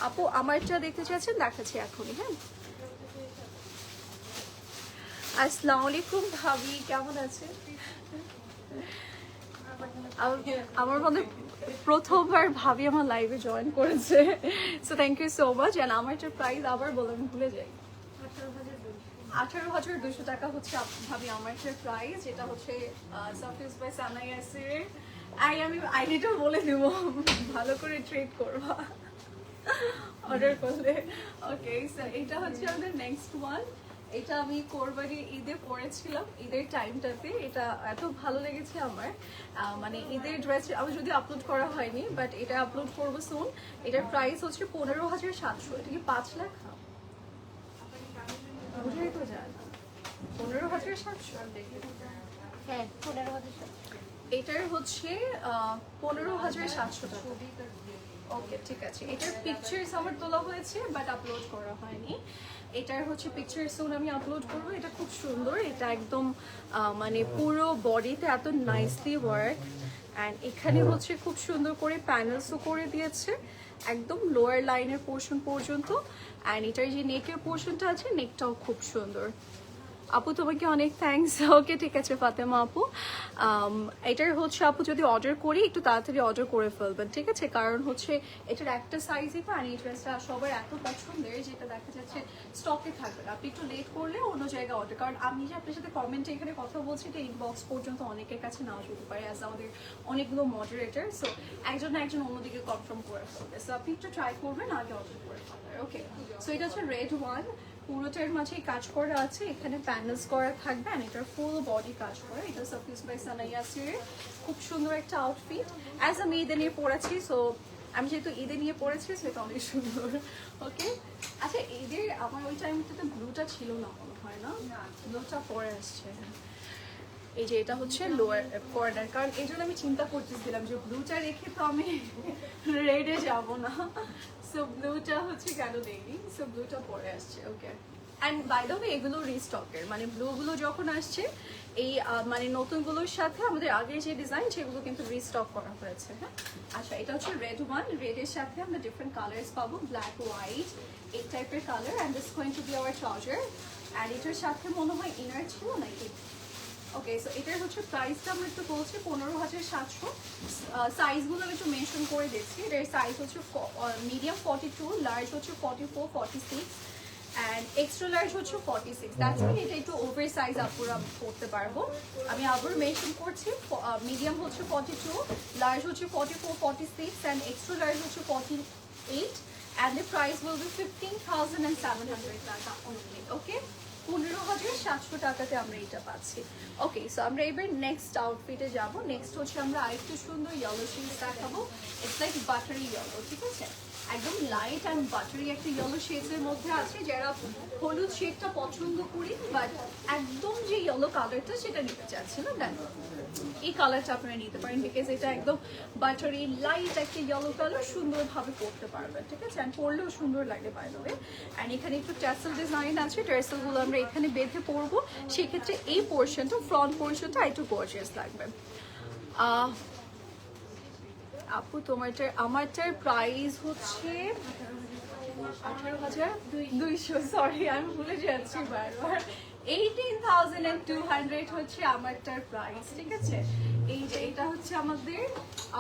আপু আমারটা দেখতে চাচ্ছেন, দেখাচ্ছি এখনই। হ্যাঁ, আসসালামু আলাইকুম ভাবি, কেমন আছেন? আমার মনে প্রথমবার ভাবি আমার লাইভে জয়েন করেছে, so thank you so much. And আমারটার প্রাইস আবার বলে আমি ভুলে যাই। 18,200 টাকা হচ্ছে ভাবি আমারটার প্রাইস, যেটা হচ্ছে সাফিউজ বাই সানাইয়াসের। আমি আইডিটা বলে দেব, ভালো করে ট্রেড করবা অর্ডার করলে। ওকে, স্যার এটা হচ্ছে আমাদের নেক্সট ওয়ান। এটা আমি কোরবানি ঈদে পরেছিলাম, ঈদের টাইমটাতে। এটা এত ভালো লেগেছে আমার, মানে ঈদের ড্রেস আমি যদি আপলোড করা হয়নি, বাট এটা আপলোড করবো সুন। এটার প্রাইস হচ্ছে 15,700। এটা কি 5 লাখ? বুঝাই তো যায় না, 15,700। হ্যাঁ 15,000। এটার হচ্ছে 15,700 টাকা। ওকে, ঠিক আছে। এটার পিকচার্স আমার তোলা হয়েছে বাট আপলোড করা হয়নি। এটার হচ্ছে পিকচার সুন আমি আপলোড করবো। এটা খুব সুন্দর, এটা একদম মানে পুরো বডিতে এত নাইসলি ওয়ার্ক, অ্যান্ড এখানে হচ্ছে খুব সুন্দর করে প্যানেলসও করে দিয়েছে একদম লোয়ার লাইনের পোর্শন পর্যন্ত। অ্যান্ড এটার যে নেকের পোর্শনটা আছে, নেকটাও খুব সুন্দর। আপু তোমাকে অনেক থ্যাঙ্কস। ওকে, ঠিক আছে ফাতেমা আপু। এটার হচ্ছে আপু যদি অর্ডার করি একটু তাড়াতাড়ি অর্ডার করে ফেলবেন, ঠিক আছে? কারণ হচ্ছে এটার একটা সাইজই তো, আর এই ড্রেসটা সবার এত পছন্দের যেটা দেখা যাচ্ছে স্টকে থাকবে না। আপনি একটু লেট করলে অন্য জায়গায় অর্ডার, কারণ আমি যে আপনার সাথে কমেন্টে এখানে কথা বলছি, এটা ইনবক্স পর্যন্ত অনেকের কাছে নাও যেতে পারে, অ্যাজ আমাদের অনেকগুলো মডারেটার। সো একজন না একজন অন্যদিকে কনফার্ম করে ফেলবে। সো আপনি একটু ট্রাই করবেন, আগে অর্ডার করে ফেলবেন। ওকে, সো এটা হচ্ছে রেড ওয়ান, পুরোটার মাঝে কাজ করা আছে, এখানে প্যানেলস করা থাকবে, আর এটার ফুল বডি কাজ করা। এটা সাফিউজ বাই সানাইয়াসের খুব সুন্দর একটা আউটফিট। অ্যাজ আমি ঈদে নিয়ে পড়েছি, সো আমি যেহেতু ঈদে নিয়ে পড়েছি সেটা অনেক সুন্দর। ওকে, আচ্ছা ঈদের আমার ওই টাইমটাতে ব্লুটা ছিল না মনে হয়, না ব্লুটা পরে আসছে। এই যে এটা হচ্ছে লোয়ার কর্নার, কারণ এই জন্য আমি চিন্তা করতেছিলাম যে ব্লুটা রেখে তো আমি রেডে যাব না, সো ব্লুটা হচ্ছে কেন দেইনি, সো ব্লুটা পরে আসছে। ওকে, অ্যান্ড বাই দ্য ওয়ে এগুলো রিস্টকের, মানে ব্লুগুলো যখন আসছে এই মানে নতুনগুলোর সাথে আমাদের আগের যে ডিজাইন সেগুলো কিন্তু রিস্টক করা হয়েছে। হ্যাঁ, আচ্ছা এটা হচ্ছে রেড ওয়ান, রেডের সাথে আমরা ডিফারেন্ট কালার্স পাবো, ব্ল্যাক হোয়াইট এই টাইপের colour. And this going to be hour trouser. And এটার সাথে মনে হয় ইনার ছিল নাকি। ওকে, সো এটার হচ্ছে প্রাইসটা আমরা একটু বলছি 15,700। সাইজগুলো আমি একটু মেনশন করে দিচ্ছি। এটার সাইজ হচ্ছে মিডিয়াম 42, লার্জ হচ্ছে 44, 46 অ্যান্ড এক্সট্রা লার্জ হচ্ছে 46। দ্যাটস মিন এটা একটু ওভার সাইজ আপুরা করতে পারবো। আমি আবার মেনশন করছি, মিডিয়াম হচ্ছে 42, লার্জ হচ্ছে 44, 46 অ্যান্ড এক্সট্রা লার্জ হচ্ছে 48 and the price will be 15,700 টাকা অনলি। ওকে, 15,700 টাকাতে আমরা এটা পাচ্ছি। ওকে, সো আমরা এবার নেক্সট আউটফিটে যাব। নেক্সট হচ্ছে আমরা আরেকটু সুন্দর ইয়েলো শেডস দেখাবো। ইটস লাইক বাটারি ইয়েলো, ঠিক আছে? একদম লাইট অ্যান্ড বাটারি একটা ইয়েলো শেডসের মধ্যে আছে। যারা হলুদ শেডটা পছন্দ করি বাট একদম যে ইয়েলো কালারটা সেটা নিতে চাচ্ছি না, দেন এই কালারটা আপনারা নিতে পারেন, বিকজ এটা একদম বাটারি লাইট একটা ইয়েলো কালার, সুন্দরভাবে পরতে পারবেন, ঠিক আছে? অ্যান্ড পরলেও সুন্দর লাগে বাই দ্য ওয়ে। অ্যান্ড এখানে একটু ট্যাসেল ডিজাইন আছে, ট্যাসেলগুলো আমরা এখানে বেঁধে পরবো, সেক্ষেত্রে এই পোর্শনটা ফ্রন্ট পোর্শনটা একটু গর্জিয়াস লাগবে। আপু তোমারটার আমারটার প্রাইস হচ্ছে 18,200, সরি আমি ভুলে যাচ্ছি বারবার। 18,200 হচ্ছে আমারটার প্রাইস, ঠিক আছে। এই যে এটা হচ্ছে আমাদের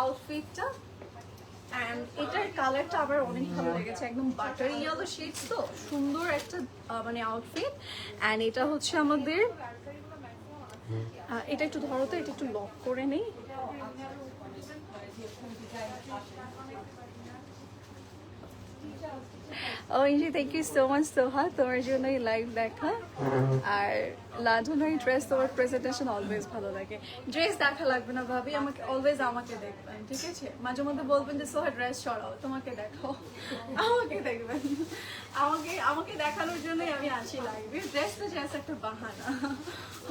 আউটফিটটা, অ্যান্ড এটার কালারটা আবার অনেক ভালো লেগেছে, একদম বাটারি ইয়েলো শেডস, তো সুন্দর একটা মানে আউটফিট। অ্যান্ড এটা হচ্ছে আমাদের এটা একটু ধরো তো, এটা একটু লক করে নেই। ওইজি থ্যাংক ইউ সো মাচ সোহা, তোমার জন্য এই লাইভ দেখা। আর লাজনার ড্রেস, তোমার প্রেজেন্টেশন অলওয়েজ ভালো লাগে। ড্রেস দেখা লাগবে না ভাবি, আমাকে অলওয়েজ আমাকে দেখবেন, ঠিক আছে। মাঝে মধ্যে বলবেন যে সোহা ড্রেস সরাও, তোমাকে দেখো, আমাকে দেখবেন। আমাকে দেখানোর জন্যই আমি আসি লাইভে, ড্রেস তো জাস্ট একটা বাহানা।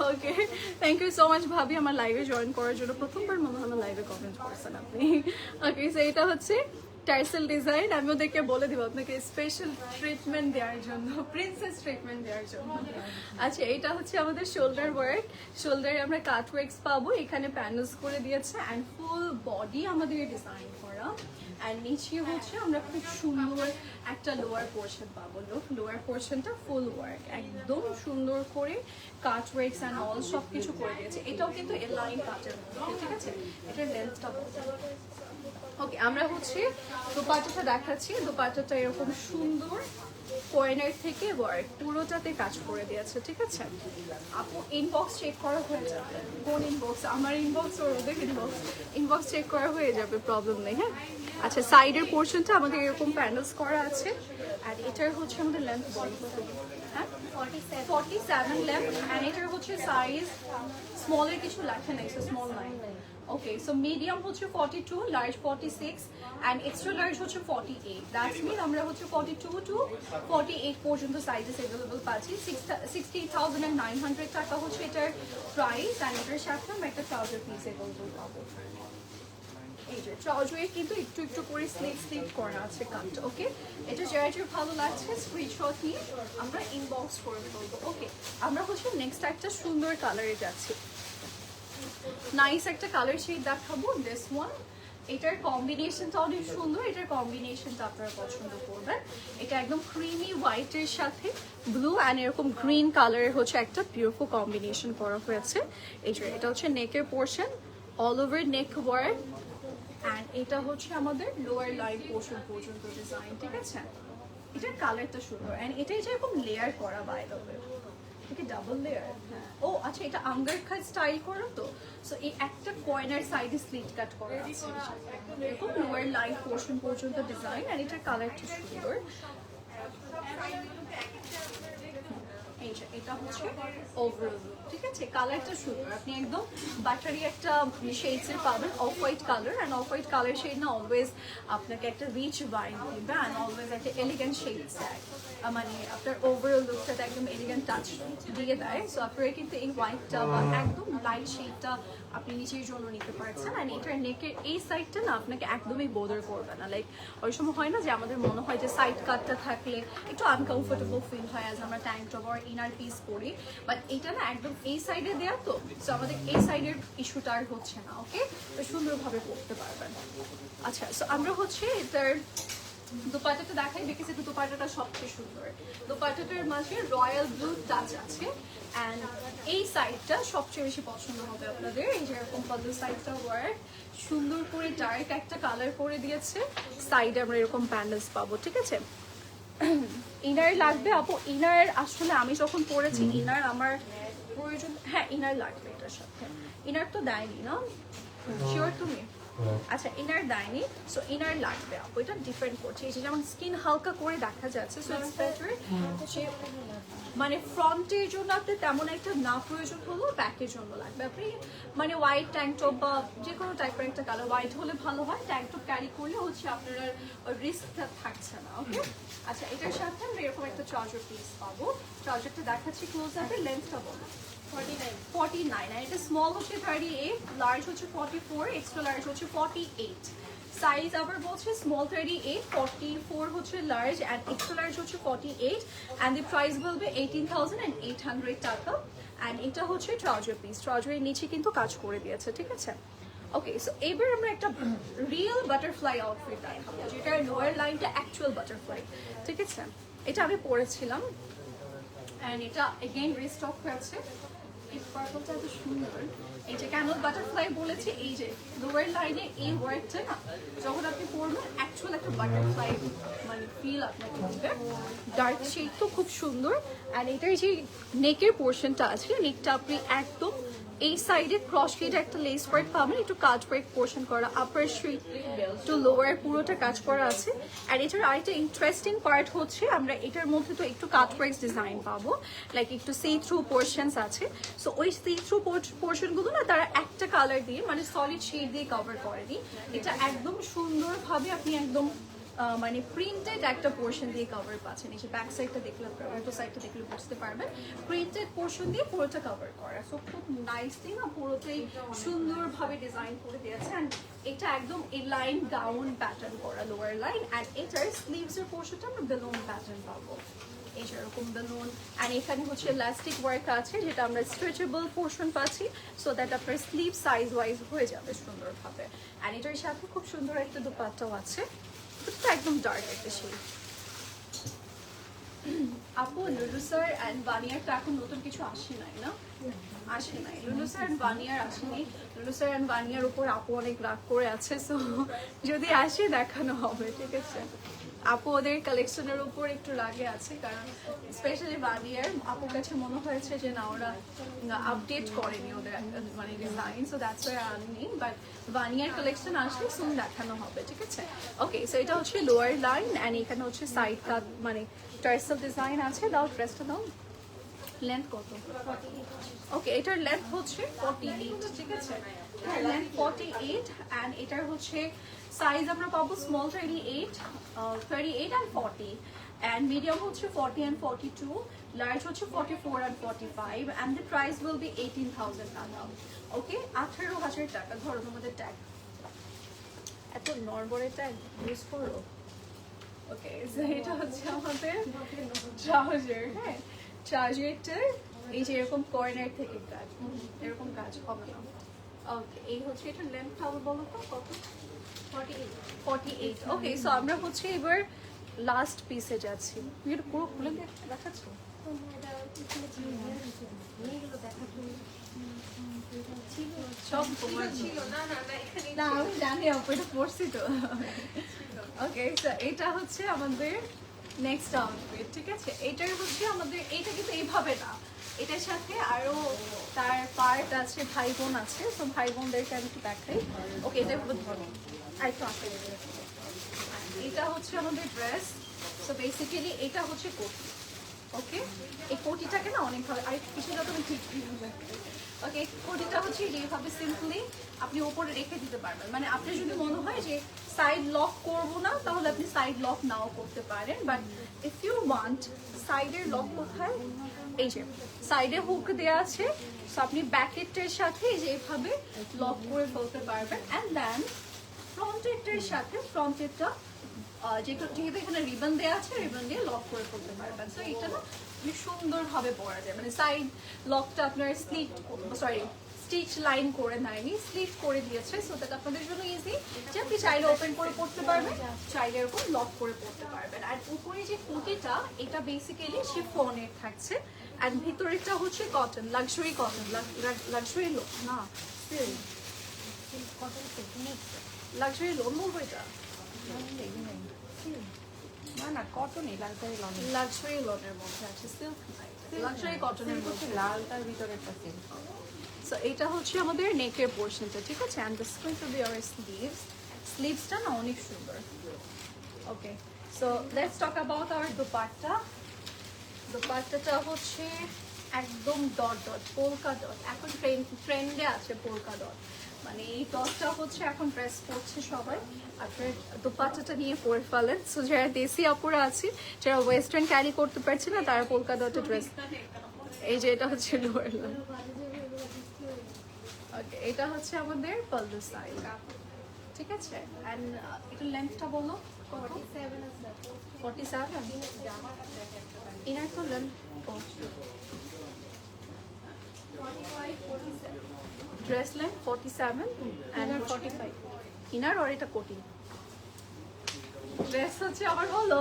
ওকে, থ্যাংক ইউ সো মাচ ভাবি আমার লাইভে জয়েন করার জন্য। প্রথমবার মনে হলো লাইভে কমেন্ট করছেন আপনি। ওকে, সো এটা হচ্ছে টার্সেল ডিজাইন। আমি ওদেরকে বলে দিব আপনাকে স্পেশাল ট্রিটমেন্ট দেওয়ার জন্য, প্রিন্সেস ট্রিটমেন্ট দেওয়ার জন্য। আচ্ছা, এটা হচ্ছে আমাদের শোল্ডার ওয়ার্ক, শোল্ডারে আমরা কাট ওয়ার্কস পাবো, এখানে প্যানেলস করে দিয়েছে, অ্যান্ড ফুল বডি আমাদের ডিজাইন করা। অ্যান্ড নিচে হচ্ছে আমরা খুব সুন্দর একটা লোয়ার পোর্শন পাবো। লোয়ার পোর্শনটা ফুল ওয়ার্ক, একদম সুন্দর করে কাট ওয়ার্কস অ্যান্ড অল সব কিছু করে দিয়েছে। এটাও কিন্তু এ লাইন কাটের মধ্যে, ঠিক আছে। এটার লেন্থটা বলতে, ওকে। আমরা হচ্ছে দোপাট্টাটা দেখাচ্ছি। দোপাট্টাটা এরকম সুন্দর কর্নার থেকে ওয়ার্ক পুরোটাতে কাজ করে দিয়েছে, ঠিক আছে। আপু ইনবক্স চেক করা হয়ে যাবে। কোন ইনবক্স? আমার ইনবক্স ওর ওদের ইনবক্স? ইনবক্স চেক করা হয়ে যাবে, প্রবলেম নেই। হ্যাঁ, আচ্ছা, সাইডের পোর্শনটা আমাদের এরকম প্যানেলস করা আছে। আর এটার হচ্ছে আমাদের লেন্থ বডি, হ্যাঁ 47 লেন্থ। অ্যান্ড এটার হচ্ছে সাইজ স্মলের কিছু লেখা নেই, স্মল লাইন। ওকে, সো মিডিয়াম হচ্ছে 42, লার্জ 46, অ্যান্ড এক্সট্রা লার্জ হচ্ছে 48। দ্যাটস মিন আমরা হচ্ছে 42 to 48 পর্যন্ত সাইজেস অ্যাভেলেবল পাচ্ছি। 60,900 টাকা হচ্ছে এটার প্রাইস। অ্যান্ড এটার সাথে আমরা একটা ট্রাউজার পিস অ্যাভেলেবল পাবো। এই যে ট্রাউজারে কিন্তু একটু একটু করে স্লিপ করা আছে কাটটা। ওকে, এটা যার ভালো লাগছে স্ক্রিনশট নিয়ে আমরা ইনবক্স করে ফেলবো। ওকে, আমরা হচ্ছে নেক্সট একটা সুন্দর কালারে যাচ্ছি। নাইস একটা কালার শেড দেখাবো, দিস ওয়ান। এটার কম্বিনেশনটা অনেক সুন্দর, এটার কম্বিনেশনটা আপনারা পছন্দ করবেন। এটা একদম ক্রিমি হোয়াইটের সাথে ব্লু অ্যান্ড এরকম গ্রিন কালারের হচ্ছে একটা বিউটিফুল কম্বিনেশন করা হয়েছে। এই যে এটা হচ্ছে নেকের portion, all over neck work, and এটা হচ্ছে আমাদের লোয়ার লাইন পোর্শন পর্যন্ত ডিজাইন, ঠিক আছে। এটার কালারটা সুন্দর, অ্যান্ড এটাই যে এরকম লেয়ার করা বাই দ্য ওয়ে, এটা ডাবল লেয়ার। হ্যাঁ, ও আচ্ছা, এটা আঙ্গার কাট স্টাইল করো তো। সো এই একটা কর্নার সাইডে স্লিট কাট করা আছে, এরকম লোয়ার লাইন পোর্শন পর্যন্ত ডিজাইন। আর এটার কালারটা সুন্দর। এটা হচ্ছে ওভারঅল, ঠিক আছে। কালারটা সুন্দর, আপনি একদম বাটারি একটা শেডসের পাবেন, off white colour. And off white colour shade না অলওয়েজ আপনাকে একটা রিচ ভাইব দিবে, অ্যান্ড অলওয়েজ একটা এলিগেন্ট শেড দেয়, মানে আপনার ওভারঅল লুকটাতে একদম এলিগেন্ট টাচ দিয়ে দেয়। সো আপনারা কিন্তু এই হোয়াইটটা বা একদম লাইট শেডটা আপনি নিচের জন্য নিতে পারছেন। অ্যান্ড এটার নেকের এই সাইডটা না আপনাকে একদমই বোদার করবে না। লাইক ওই সময় হয় না যে আমাদের মনে হয় যে সাইড কাটটা থাকলে একটু আনকমফোর্টেবল ফিল হয় অ্যাজ আমরা ট্যাঙ্ক টপ আর ইনার পিস পরি, বাট এটা না একদম এই সাইডে দেওয়া, তো সো আমাদের এই সাইডের ইস্যুটা আর হচ্ছে না। ওকে, তো সুন্দরভাবে পড়তে পারবেন। আচ্ছা, সো আমরা হচ্ছে এটার দোপাট্টাটা দেখাই, বিকজ এটা দোপাট্টাটা সবচেয়ে সুন্দর। দোপাট্টাটার মাঝে রয়্যাল ব্লু টাচ আছে, অ্যান্ড এই সাইডটা সবচেয়ে বেশি পছন্দ হবে আপনাদের। এই যে এরকম পাল্লু সাইডটা ওয়ার্ক সুন্দর করে ডার্ক একটা কালার করে দিয়েছে। সাইডে আমরা এরকম প্যান্ডেলস পাবো, ঠিক আছে। ইনার লাগবে আপু? ইনার আসলে আমি যখন পরেছি ইনার আমার প্রয়োজন, হ্যাঁ ইনার লাগবে এটার সাথে। ইনার তো দেয়নি না, শিওর তুমি? আচ্ছা, ইনার দেয়নি, সো ইনার লাগবে আপু। এটা ডিপেন্ড করছে, এই যে যেমন স্কিন হালকা করে দেখা যাচ্ছে, সো ইটস বেটার যে মানে ফ্রন্টের জন্য আপনি তেমন একটা না প্রয়োজন হলেও ব্যাকের জন্য লাগবে। আপনি মানে হোয়াইট ট্যাঙ্ক টপ বা যে কোনো টাইপের একটা কালার হোয়াইট হলে ভালো হয়। ট্যাঙ্ক টপ ক্যারি করলে হচ্ছে আপনার রিস্কটা থাকছে না। ওকে, আচ্ছা, এটার সাথে আমরা এরকম একটা ট্রাউজার পিস পাবো। ট্রাউজারটা দেখাচ্ছি ক্লোজ আপে, লেন্থটা বলো। 49, আর এটা স্মল হচ্ছে 38, লার্জ হচ্ছে 44, এক্সট্রা লার্জ হচ্ছে 48। সাইজ আবার বলছে স্মল 38, 44 হচ্ছে লার্জ, অ্যান্ড এক্সট্রা লার্জ হচ্ছে 48, অ্যান্ড দি প্রাইস বলবে 18,800 টাকা। অ্যান্ড এটা হচ্ছে ট্রাউজার পিস, ট্রাউজারের নিচে কিন্তু কাজ করে দিয়েছে, ঠিক আছে। ওকে, সো এবার আমরা একটা রিয়েল বাটারফ্লাই আউটফিট দেখাবো, যেটার লোয়ার লাইনটা অ্যাকচুয়াল বাটারফ্লাই। ঠিক আছে, এটা আমি পরেছিলাম অ্যান্ড এটা এগেইন রিস্টক হয়েছে। এই পার্পলটা এত সুন্দর, এই যে কেন বাটারফ্লাই বলেছি, এই যে লোয়ার লাইনে এই ওয়ার্কটা না যখন আপনি পরবেন অ্যাকচুয়াল একটা বাটারফ্লাই মানে ফিল আপনাকে দিবে। ডার্ক শেড তো খুব সুন্দর। অ্যান্ড এটার যে নেকের পোর্শনটা আছে, নেকটা আপনি একদম এই সাইডে ক্রস কেটে একটা লেস ওয়ার্ক পাবেন, একটু কাজ ওয়ার্ক পোর্শন করা, আপার স্ট্রিট টু লোয়ার পুরোটা কাজ করা আছে। আর এটার আরেকটা ইন্টারেস্টিং পার্ট হচ্ছে আমরা এটার মধ্যে তো একটু কাট ওয়ার্ক ডিজাইন পাবো, লাইক একটু সি থ্রু পোর্শনস আছে। সো ওই সি থ্রু পোর্শনগুলো না তারা একটা কালার দিয়ে মানে সলিড শেড দিয়ে কভার করেনি, এটা একদম সুন্দরভাবে আপনি একদম মানে প্রিন্টেড একটা পোর্শন দিয়ে কভার পাচ্ছেন। এই যে ব্যাক সাইডটা দেখলে উল্টো সাইডটা দেখলে বুঝতে পারবেন, প্রিন্টেড পোর্শন দিয়ে পুরোটা কভার করা। সো খুব নাইসলি না পুরোটাই সুন্দরভাবে ডিজাইন করে দিয়েছে। অ্যান্ড এটা একদম এই লাইন গাউন প্যাটার্ন করা লোয়ার লাইন। অ্যান্ড এটার স্লিভসের পোর্শনটা আমরা বেলুন প্যাটার্ন পাবো, এই যেরকম বেলুন। অ্যান্ড এখানে হচ্ছে ইলাস্টিক ওয়ার্ক আছে, যেটা আমরা স্ট্রেচেবল পোর্শন পাচ্ছি, সো দ্যাট আপনার স্লিভ সাইজ ওয়াইজ হয়ে যাবে সুন্দরভাবে। অ্যান্ড এটার সাথে খুব সুন্দর একটা দুপাট্টাও আছে, এটা একদম ডার্ক একটা শেড। আপু লুলু স্যার অ্যান্ড বানিয়ারটা এখন নতুন কিছু আসে নাই না? আসে নাই, লুলু স্যার অ্যান্ড বানিয়ার আসেনি। লুলু স্যার অ্যান্ড বানিয়ার উপর আপু অনেক রাগ করে আছে, সো যদি আসে দেখানো হবে। ঠিক আছে, আপু ওদের কালেকশনের উপর একটু রাগে আছে, কারণ স্পেশালি বানিয়ার আপুর কাছে মনে হয়েছে যে না ওরা আপডেট করেনি ওদের মানে ডিজাইন, সো দ্যাটস ওয়াই আনিনি। বাট বানিয়ার কালেকশন আসলে সুন দেখানো হবে। ঠিক আছে, ওকে। সো এটা হচ্ছে লোয়ার লাইন অ্যান্ড এখানে হচ্ছে সাইড কাট মানে টার্সেল ডিজাইন আছে। দাও ড্রেসটা দাও, লেন্থ কত? ওকে, এটার লেন্থ হচ্ছে 48। ঠিক আছে, লেন্থ 48 অ্যান্ড এটার হচ্ছে সাইজ আমরা পাবো স্মল 38, 38 and 40, and medium হচ্ছে 40 and 42, large হচ্ছে 44 and 45, and the price will be 18,000 টাকা। ওকে, 18,000 টাকা। ধরো তোমাদের ট্যাগ, এত নরবরে ট্যাগ ইউজ করো। ওকে, এটা হচ্ছে আমাদের ট্রাউজার। হ্যাঁ, ট্রাউজারটার এই যে এরকম কর্নার থেকে কাজ, এরকম কাজ হবে না। ওকে, এই হচ্ছে এটার লেন্থটা বলো তো কত? 48। ওকে, সো আমরা হচ্ছে এবার লাস্ট পিসে যাচ্ছি। তুমি এটা পুরো খুলে দেখাচ্ছ? সব ছিল না, আমি জানি আপু এটা পড়ছি তো। ওকে, সো এটা হচ্ছে আমাদের নেক্সট আউটফিট। ঠিক আছে, এটার হচ্ছে আমাদের, এটা কিন্তু এইভাবে না, এটার সাথে আরো তার পার্ট আছে, ভাই বোন আছে। তো ভাই বোনদেরকে আমি একটু দেখাই। ওকে, এটা ধরো আরেকটু আসতে, এটা হচ্ছে আমাদের ড্রেস। সো বেসিক্যালি এটা হচ্ছে কোটি। ওকে, এই কোটিটাকে না অনেকভাবে আর কিছুটা তুমি ঠিক। ওকে, কোটিটা হচ্ছে এইভাবে সিম্পলি আপনি উপরে রেখে দিতে পারবেন। মানে আপনার যদি মনে হয় যে সাইড লক করবো না, তাহলে আপনি সাইড লক নাও করতে পারেন। বাট ইফ ইউ ওয়ান্ট সাইডের লক কোথায়, এই যে সাইডে হুক দেওয়া আছে, সো আপনি ব্যাকেটের সাথে এই যে এইভাবে লক করে ফেলতে পারবেন। অ্যান্ড দেন ফ্রন্টের সাথে ফ্রন্টেরটা যেহেতু এখানে রিবন দেওয়া আছে, রিবন দিয়ে লক করে ফেলতে পারবেন। সো এটা না খুব সুন্দরভাবে পরা যায়। মানে সাইড লকটা আপনার স্টিচ লাইন করে নেয়নি, স্লিট করে দিয়েছে। সো দ্যাট আপনাদের জন্য ইজি, যে আপনি চাইলে ওপেন করে পড়তে পারবেন, চাইলে এরকম লক করে পড়তে পারবেন। আর উপরে যে কুর্তিটা, এটা বেসিক্যালি শিফনের থাকছে। অ্যান্ড ভিতরেরটা হচ্ছে কটন, লাক্সারি কটন, লাক্সারি লোক না, লাক্সারি লোন বলবো এটা না না, কটনই, লাক্সারি লন, লাক্সারি লোনের মধ্যে আছে, সিল্ক লাক্সারি কটনের মধ্যে, লালটার ভিতরে একটা সিল্ক। সো এটা হচ্ছে আমাদের নেকের পোর্শনটা। ঠিক আছে, and this going to be our sleeves. স্লিভসটা না অনেক সুন্দর। Okay, so let's talk about our dupatta. দোপাট্টাটা হচ্ছে একদম ডট ডট, পোলকা ডট। এখন ট্রেন্ডে আছে পোলকা ডট, মানে এই ডটটা হচ্ছে এখন ড্রেস পরছে সবাই। আপনার দোপাট্টাটা নিয়ে পরে ফেলেন। সো যারা দেশি আপুরা আছে, যারা ওয়েস্টার্ন ক্যারি করতে পারছে না, তারা পোলকা ডটের ড্রেস, এই যে এটা হচ্ছে লোয়ার লাইন। ওকে, এটা হচ্ছে আমাদের পল্লু সাইড। ঠিক আছে, অ্যান্ড এটার লেন্থটা বলো কত? 47। ইনার তো length dress length 47 and 45 inner আর এটা কোটি ড্রেস হচ্ছে আবার হলো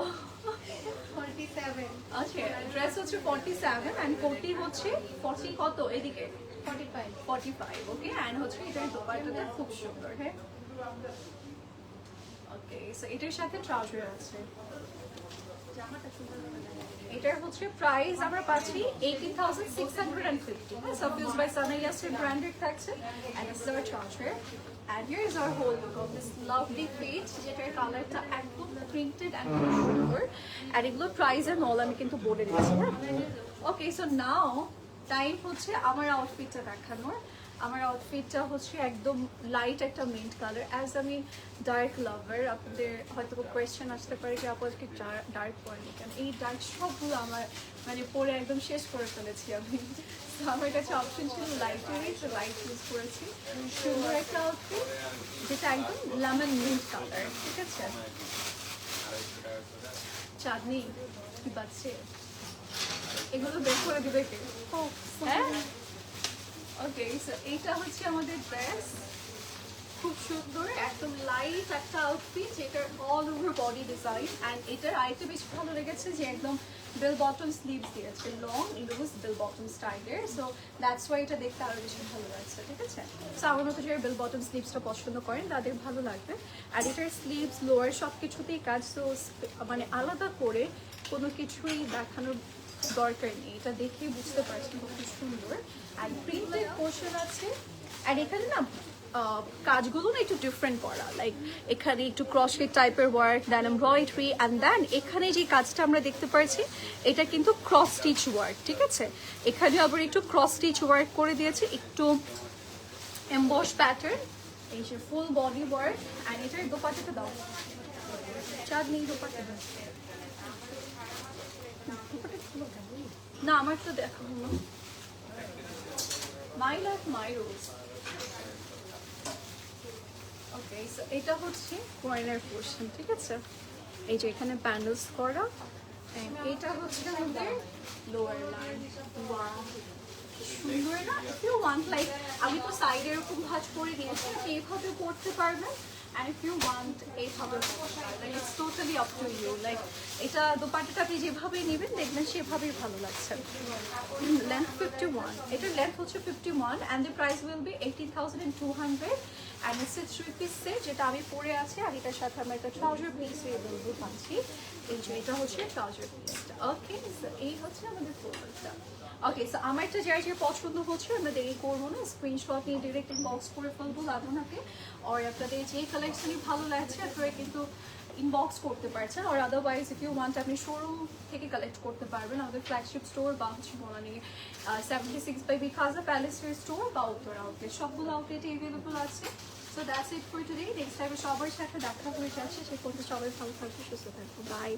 47 আচ্ছা ড্রেস হচ্ছে 47 and কোটি হচ্ছে 40 কত এদিকে 45 ওকে এন্ড হচ্ছে এটার দোপাট্টাটা খুব সুন্দর হ্যাঁ ওকে সো এটার সাথে ট্রাউজার আছে এটার হচ্ছে প্রাইস আমরা পাচ্ছি 18,650 সাফিউজ বাই সানাইয়াসের ব্র্যান্ডেড থাকছে and it's our trouser and here is our whole look of this lovely page যেটার কালারটা একদম প্রিন্টেড এন্ড সুন্দর আর এগুলো প্রাইস এন্ড অল আমি কিন্তু বলে দিচ্ছি ওকে সো নাও টাইম হচ্ছে আমার আউটফিটটা দেখানোর আমার আউটফিটটা হচ্ছে একদম লাইট একটা মিন্ট কালার অ্যাজ আমি ডার্ক লাভার আপনাদের হয়তো কোয়েশ্চেন আসতে পারে যে আপনাকে ডার্ক পরেনি কেন এই ডার্ক সবগুলো আমার মানে পরে একদম শেষ করে ফেলেছি আমি তো আমার কাছে অপশন ছিল লাইটেরই তো লাইট ইউজ করেছি সুন্দর একটা আউটফিট যেটা একদম লেমন মিন্ট কালার ঠিক আছে চাঁদনি কি বাচ্চে এগুলো বের করে দিবে কে হ্যাঁ ওকে সো এইটা হচ্ছে আমাদের ড্রেস খুব সুন্দর একদম লাইট একটা আউটফিট যেটার all over body design and এটার আরেকটা বেশি ভালো লেগেছে যে একদম বেল বটম স্লিভস দিয়েছে লং লুজ বেল বটম স্টাইলের সো দ্যাটস ওয়াই এটা দেখতে আরও বেশি ভালো লাগছে ঠিক আছে সো আমার মতো যারা বেল বটম স্লিভসটা পছন্দ করেন তাদের ভালো লাগবে আর এটার স্লিভস লোয়ার সব কিছুতেই কাজ তো মানে আলাদা করে কোনো কিছুই দেখানোর দরকার নেই এটা দেখেই বুঝতে পারছেন খুব সুন্দর আর প্রিন্টেড পোর্শন আছে আর এখানে না কাজগুলো না একটু ডিফারেন্ট করা লাইক এখানে একটু ক্রসলেট টাইপের work then embroidery and then এখানে যে কাজটা আমরা দেখতে পাচ্ছি এটা কিন্তু ক্রস স্টিচ ওয়ার্ক ঠিক আছে এখানে আবার একটু ক্রস স্টিচ ওয়ার্ক করে দিয়েছে একটু এমবস প্যাটার্ন এই যে ফুল বডি ওয়ার্ক অ্যান্ড এটার দোপাট্টাটা দাও চাঁদনি দোপাট্টা দাও না আমার তো দেখা হলো my life my rose okay so এটা হচ্ছে কর্নার পোর্শন ঠিক আছে এই যে এখানে প্যান্ডেলস করা and এটা হচ্ছে আমাদের লোয়ার লাইন ওয়াও সুন্দর না ইফ ইউ ওয়ান্ট লাইক আমি তো সাইডে এরকম ভাঁজ করে দিয়েছি এইভাবে করতে পারবেন and if you want এইভাবে like it's totally up to you like এটা দোপাট্টাটা আপনি যেভাবে নেবেন দেখবেন সেভাবেই ভালো লাগছে লেন্থ 51 এটার লেন্থ হচ্ছে 51 and the price will be 18,200 and it's a 3-piece set যেটা আমি পরে আছি আর এটার সাথে আমরা একটা ট্রাউজার পিস এভেলেবল পাচ্ছি এই যে এটা হচ্ছে ট্রাউজার পিসটা ওকে সো এই হচ্ছে আমাদের প্রোডাক্টটা ওকে সো আমারটা যার যে পছন্দ হচ্ছে আমরা দেরি করবো না স্ক্রিনশট নিয়ে ডিরেক্ট ইনবক্স করে ফেলবো লাগুনাকে আর আপনাদের যে কালেকশনই ভালো লাগছে আপনারা কিন্তু ইনবক্স করতে পারছেন আর আদারওয়াইজ ইফ ইউ ওয়ান্ট আপনি শোরুম থেকে কালেক্ট করতে পারবেন আমাদের ফ্ল্যাগশিপ স্টোর বা হচ্ছে বনানী 76 বাই বিকাজা প্যালেসের স্টোর বা উত্তর আউটলেট সবগুলো আউটলেটে অ্যাভেলেবল আছে so that's it for today next টাইমে সবার সাথে দেখা হয়ে যাচ্ছে সে পর্যন্ত সবাই ভালো থাকবে সুস্থ থাকবে বাই